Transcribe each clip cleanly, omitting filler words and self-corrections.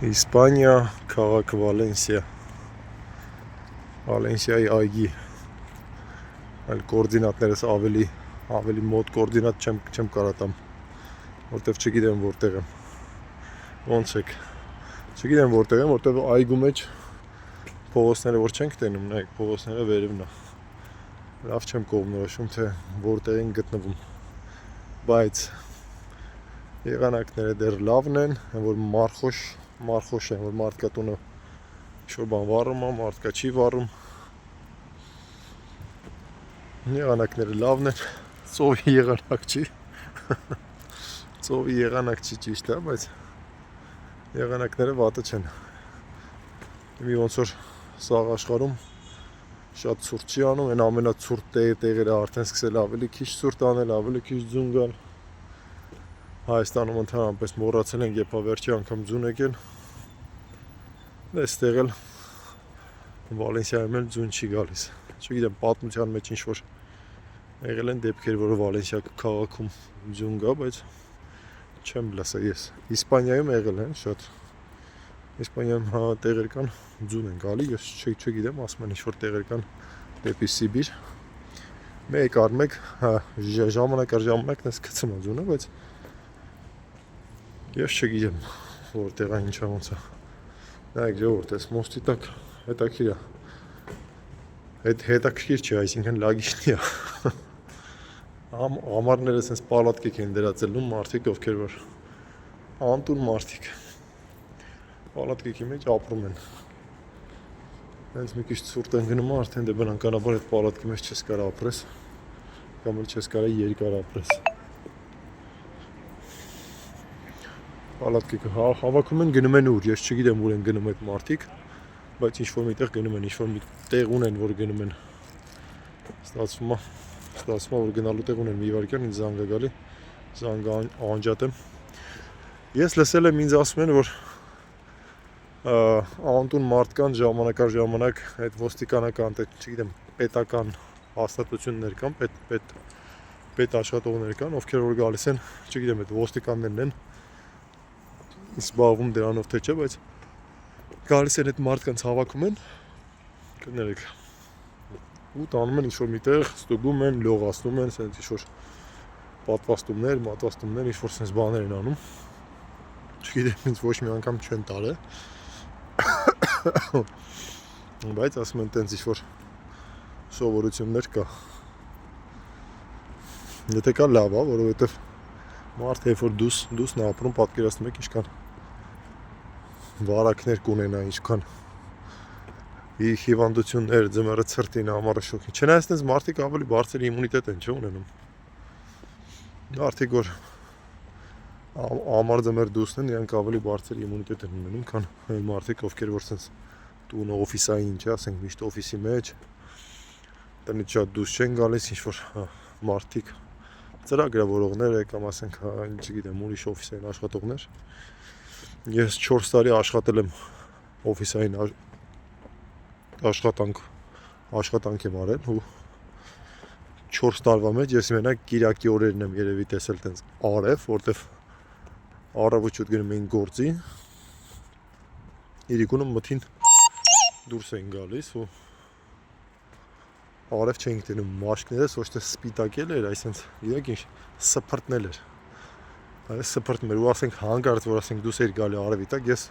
Իսպանիա, քաղաքը Վալենսիա, Վալենսիայի այգի, այլ կորդինատներս ավելի մոտ կորդինատ չեմ կարա տամ, որտեվ չգիտեմ որտեղ եմ, ոնց եք, չգիտեմ որտեղ եմ, որտեվ այգու մեջ փողոցները որ չենք տենում, նայեք փողոցները վերևն է, լավ չեմ կողմնորոշում, թե որտեղ են գտնվում, բայց եղանակները դեռ լավն են, որ մարխոշ են, որ մարդկա տունը ինչ-որ բան վառում է, մարդկա չի վառում, եղանակները լավն են, ծովի եղանակ չի ճիշտ է, բայց եղանակները վատը չեն, մի ոնց որ սաղ աշխարհում շատ ցուրտ չի անում, այն ամենացուրտ տեղերը արդեն սկսել ավելի քիչ ցուրտ անել, ավելի քիչ ձուն գալ, Հայաստանում ընդհանրապես մոռացել ենք, երբ վերջի անգամ ձուն եկել, այստեղ էլ Վալենսիայում էլ ձուն չի գալիս, չգիտեմ պատմության մեջ ինչ-որ եղել են դեպքեր, որ Վալենսիա քաղաքում ձուն գա, բայց չեմ լսել ես, Իսպանիայում եղել են շատ, Իսպանիայում տեղեր կան ձուն են գալի, ես չգիտեմ, ասում են ինչ-որ տեղեր կան դեպի Սիբիր, մեկ առ մեկ ժամանակ առ ժամանակ նես գցում է ձունը, բայց ես չգիտեմ որտեղ է ինչա ոնց է, նայեք ժողովուրդ, այս մոստի տակ հետաքրքիր է, հետաքրքիր չի, այսինքն լագիշնի է, ամառները սենց պալատկեք են դրածելում մարդիկ, ովքեր որ անտուր մարդիկ, պալատկեքի մեջ ապրում են, հենց մի քիչ ցուրտ են գնում, արդեն դե բնականաբար այդ պալատկի մեջ չես կարա ապրես, կամ էլ չես կարա երկար ապրես, պալատկեքը հավաքում են, գնում են ուր, ես չգիտեմ ուր են գնում այդ մարդիկ, բայց ինչ-որ միտեղ գնում են, ինչ-որ մի տեղ ունեն, որ գնում են, ստացվում է, որ գնալու տեղ ունեն, մի վարկյան ինձ զանգ է գալի, զանգը անջատեմ, ես լսել եմ, ինձ ասում են, որ անտուն մարդկան ժամանակ առ ժամանակ այդ ոստիկանական, չգիտեմ, պետական հաստատություններ կան, պետ աշխատողներ կան, ովքեր որ գալիս են, չգիտեմ, այդ ոստիկաններն են, զբաղվում դրանով թե չէ, բայց գալիս են այդ մարդկանց հավաքում են, կներեք, ու տանում են ինչ-որ միտեղ, ստուգում են, լողացնում են, սենց ինչ-որ պատվաստումներ, ինչ-որ սենց բաներ են անում, չգիտեմ, ինձ ոչ մի անգամ չեն տարել, բայց ասում են տենց ինչ-որ սովորություններ կա, եթե կա լավ է, որովհետև մարդ երբ որ դուսն է ապրում, պատկերացնում եք ինչքան վարակներ կունենա, ինչքան հիվանդություններ, ձմեռը ցրտին, ամառը շոգին, չնայած այնպես մարդիկ ավելի բարձր իմունիտետ են, չէ՞ ունենում, մարդիկ որ ամառ ձմեռ դուսն են, իրանք ավելի բարձր իմունիտետ են ունենում, քան այն մարդիկ, ովքեր որ սենց տունը օֆիսային, չէ, ասենք միշտ օֆիսի մեջ, տնից շատ դուրս չեն գալիս, ինչ-որ մարդիկ ծրագրավորողներ կամ ասենք, չգիտեմ, ուրիշ օֆիսային աշխատողներ, ես 4 տարի աշխատել եմ օֆիսային աշխատանք եմ արել ու 4 տարվա մեջ ես մենակ կիրակի օրերն եմ երևի տեսել տենց արև, որտեվ առավոտ գնում էին գործի, իրիկունը մթին դուրս էին գալիս ու արև չենք տենում մաշկներս, ոչ թե սպիտակել էր, այսինքն, իրեք ինչ, սփրտնել էր, այս սփրտում էր ու ասենք հանկարծ, որ ասենք դուս էր գալի արևի տակ, ես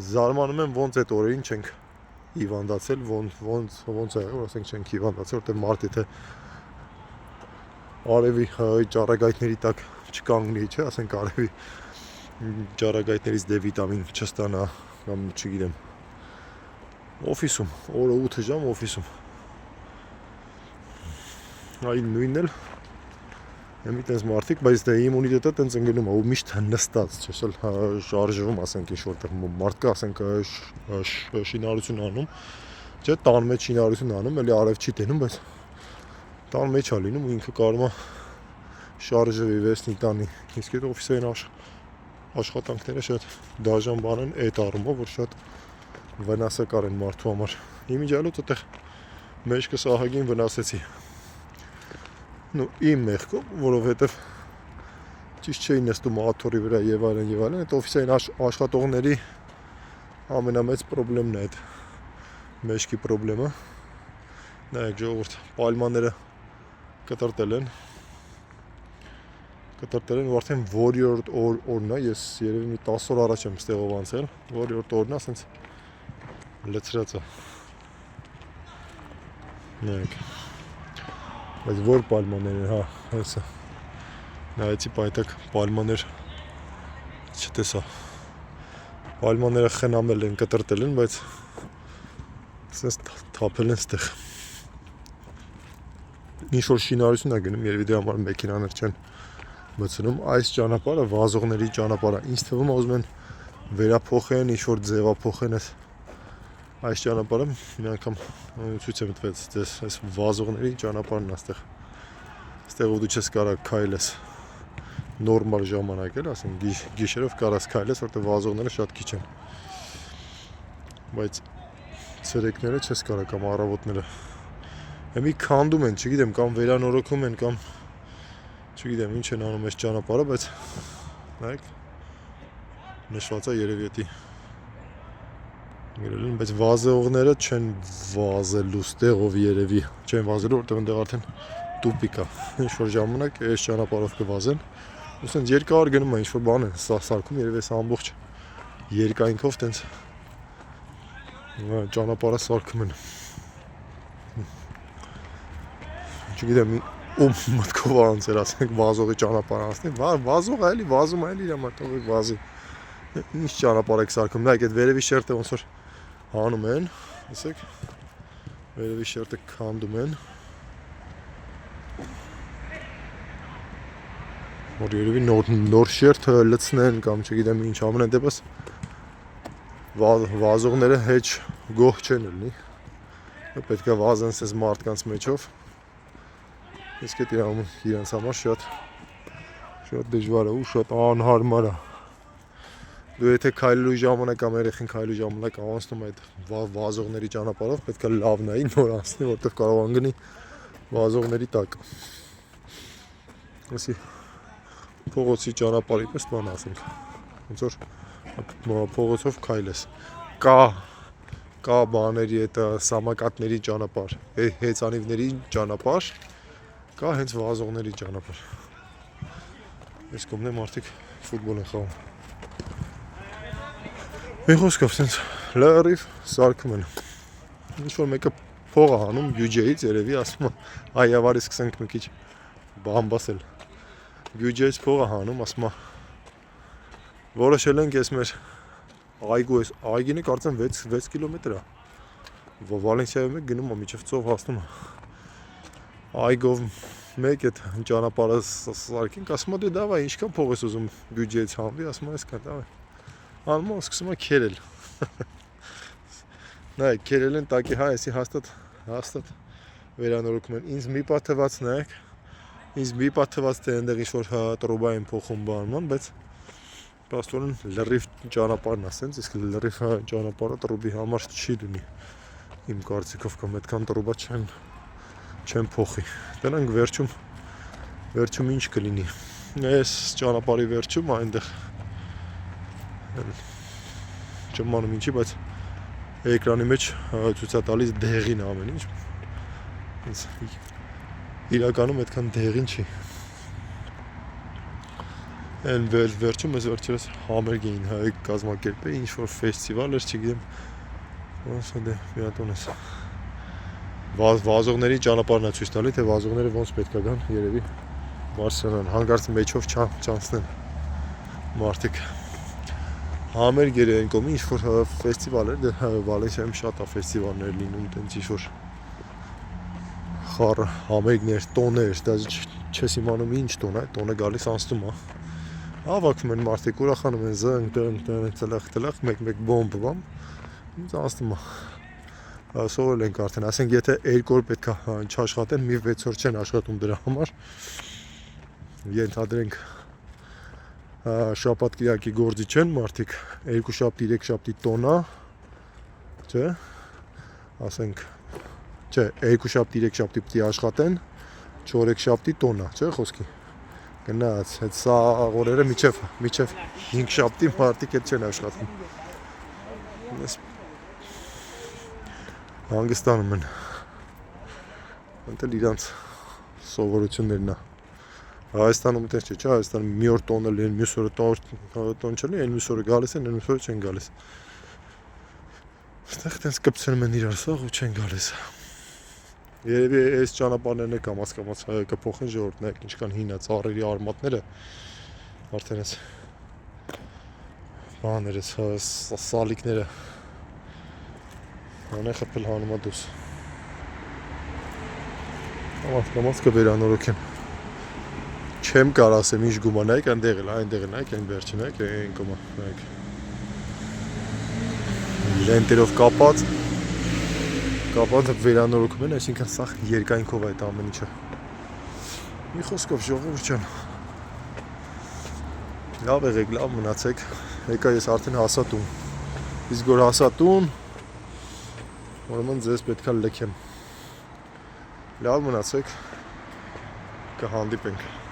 զարմանում եմ ոնց այդ օրերին չենք հիվանդացել, ոնց է եղել, որ ասենք չենք հիվանդացել, որտեղ մարդ եթե արևի ճառագայթների տակ չկանգնի, չէ, ասենք արևի ճառագայթներից դե վիտամին չստանա, կամ չգիտեմ, օֆիսում, օրը 8 ժամ օֆիսում, այլ նույնն էլ, եմ իտենց մարդիկ, բայց դե իմունիտետը տենց ընգնում է ու միշտ նստած, չես էլ շարժվում, ասենք ինչ որտեղ մարդկա, ասենք շինարություն անում, չէ, տան մեջ շինարություն անում, էլի արև չի տենում, բայց տան մեջ է լինում ու ինքը կարող է շարժվի, վեսնի տանի, իսկ այդ օֆիսային աշխատանքները շատ դաժան բան են այդ առումով, որ շատ վնասակար են մարդու համար, իմիջիալոց այդեղ մեջքս ահագին վնասեցի, իմ մեղքով, որովհետև ճիշտ չէի նստում աթոռի վրա եւ այլն, այդ օֆիսային աշխատողների ամենամեծ խնդիրն է այդ մեջքի խնդիրը։ Նայեք ժողովուրդ, պալմաները կտրտել են ու արդեն որիորդ օրն է, ես երևի մի 10 օր առաջ եմ ստեղով անցել, որիորդ օրն է, ասենց լցրած է։ Նայեք, բայց որ պալմաներ են, հա, հեսը, նայեցի պայտակ պալմաներ չտեսա, պալմաները խնամել են, կտրտել են, բայց ասենց թափել են ստեղ։ Ինչ-որ շինարություն է գնում, երևի դրա համար մեքենաներ չեն մտցնում, այս ճանապարհը վազողների ճանապարհ է, ինձ թվում է ուզում են վերափոխեն, ինչ-որ ձևափոխեն այս ճանապարհը, մի անգամ ցույց եմ տվել ձեզ, այս վազողների ճանապարհն է այստեղ։ Այստեղ ու դու չես կարող քայլես նորմալ ժամանակ էլ, ասենք գիշերով կարաս քայլես, որտեղ վազողները շատ քիչ են։ Բայց ցերեկները չես կարող կամ առավոտները։ Մի քանդում են, չգիտեմ, կամ վերանորոգում են, կամ չգիտեմ ինչ են անում այս ճանապարհը, բայց նայեք նշված է երևի էտի գրել են, բայց վազողները չեն վազելու ստեղով երևի, չեն վազելու, որտեղ այնտեղ արդեն տուպիկ է։ Ինչ-որ ժամանակ այս ճանապարհով կվազեն, ուսենց երկար գնում է, ինչ-որ բան են սարքում, երևի այս ամբողջ երկայնքով տենց ճանապարհը սարքում են։ Չգիտեմ ում մտքով անցել, ասենք վազողի ճանապարհ անցնի, վազողը էլի վազում է, իր համար թողեք վազի։ Ինչ ճանապարհ եք սարքում, նայեք այդ վերևի շերտը ոնց որ հանում են, ասեք, վերևի շերտը քանդում են, որ երևի նոր շերտ լցնեն կամ չգիտեմ ինչ ամեն դեպս վազողները հեչ գոհ չեն լինի, պետք է վազեն սենց մարդկանց մեջով, իսկ այդ իրանց համար շատ դժվար է ու շատ անհարմար է։ Դու եթե քայլելու ժամանակ կամ երեխին քայլելու ժամանակ անցնում այդ վազողների ճանապարհով, պետք է լավ նայի, նոր անցնի, որտեղ կարող անգնի վազողների տակ։ Ասի փողոցի ճանապարհի պես բան ասենք, ոնց որ փողոցով քայլես։ Կա բաների այդ սամակատների ճանապարհ, հեծանիվների ճանապարհ, կա հենց վազողների ճանապարհ։ Այս կողմն է մարդիկ ֆուտբոլ են խաղում։ Մի խոսքով սենց լրիվ սարքում են։ Ինչ-որ մեկը փող է հանում բյուջեից երևի, ասում է այ ավարի սկսենք մի քիչ բամբասել։ Բյուջեից փող է հանում, ասում է որոշել ենք ես մեր այգինը կարծեմ 6 կիլոմետր է։ Վալենսիայով մեկ գնում է միջև ծով հասնում է։ Այգով մեկ այդ ճանապարհը սարքենք, ասում է դե դավայ ինչքան փող ես ուզում բյուջեից հանվի, ասում է այսքան դավայ։ Անում է սկսում է քերել։ Նայեք, քերել են տակի հայեսի հաստատ վերանորոգում են։ Ինձ մի պահ թվաց, նայեք, ինձ մի պահ թվաց թե այնտեղ ինչ-որ տրուբա են փոխում բանման, բայց պաստորեն լրիվ ճանապարհն է սենց, իսկ լրիվ ճանապարհը տրուբի համար չի լինի։ Իմ կարծիքով կամ այդքան տրուբա չեն փոխի։ Դրանք վերջում ինչ կլինի։ Այս ճանապարհի վերջում այնտեղ չեմ անում ինչի, բայց էկրանի մեջ ցույց է տալիս դեղին ամեն ինչ։ Իրականում այդքան դեղին չի։ Այն վերջում ես վերջերս համերգ էին հայ կազմակերպել, ինչ-որ ֆեստիվալ էր, չգիտեմ, ոնց է դե մի հատ ունես։ Վազողների ճանապարհն է ցույց տալի, թե վազողները ոնց պետք է գան, երևի Բարսելոնա, հանկարծ մեջով չանցնեն մարդիկ։ Համերգ էր այն կողմի, ինչ-որ ֆեստիվալ էր, Վալենսիայում շատ է ֆեստիվալներ լինում, տենց ինչ-որ խառը համերգներ, տոներ, դա չես իմանում ինչ տոն է, տոնը գալիս անցնում է։ Հավաքում են մարդիկ, ուրախանում են զնգ, տլախ, մեկ բոմբ, ինձ անցնում է։ Սովորել ենք արդեն, ասենք եթե 2 օր պետք է չաշխատեն, մի 6 օր չեն աշխատում դրա համար։ Ենթադրենք շաբաթ կիրակի գործի չեն մարդիկ, 2 շաբթի, 3 շաբթի տոնա, չէ, ասենք, չէ, 2 շաբթի, 3 շաբթի պիտի աշխատեն, 4 շաբթի տոնա, չէ, խոսքի։ Գնաց, այդ սա օրերը միջև 5 շաբթի մարդիկ հետ չեն աշխատում։ Ես հանգստանում են։ Ընտել իրանց սովորություններն է։ Հայաստանում այդպես չէ, Հայաստանում մի օր տոն էլ են, մյուս օրը տոն չլի, այն մյուս օրը գալիս են, այն մյուս օրը չեն գալիս։ Այստեղ այդպես կպցնում են իրար սաղ ու չեն գալիս։ Երևի այս ճանապարհներն է կամաց կփոխեն ժողովուրդն է, ինչքան հին է ծառերի արմատները, արդեն էս բաները, սալիկները անե խփել հանում է դուս։ Կամաց կվերանորոգեն։ Չեմ կարող ասեմ ինչ գումա, նայեք այնտեղ էլ, նայեք այն վերջին, նայեք այն կոմա, նայեք։ Լենտերով կապած վերանորոգում են, այսինքն սա երկայնքով այդ ամեն ինչը։ Մի խոսքով ժողովուրդ ջան։ Լավ եղեք, լավ մնացեք։ Եկա ես արդեն հասա տուն։ Իսկ որ հասա տուն, ուրեմն ձեզ պետքա լքեմ։ Լավ մնացեք։ Կհանդիպենք։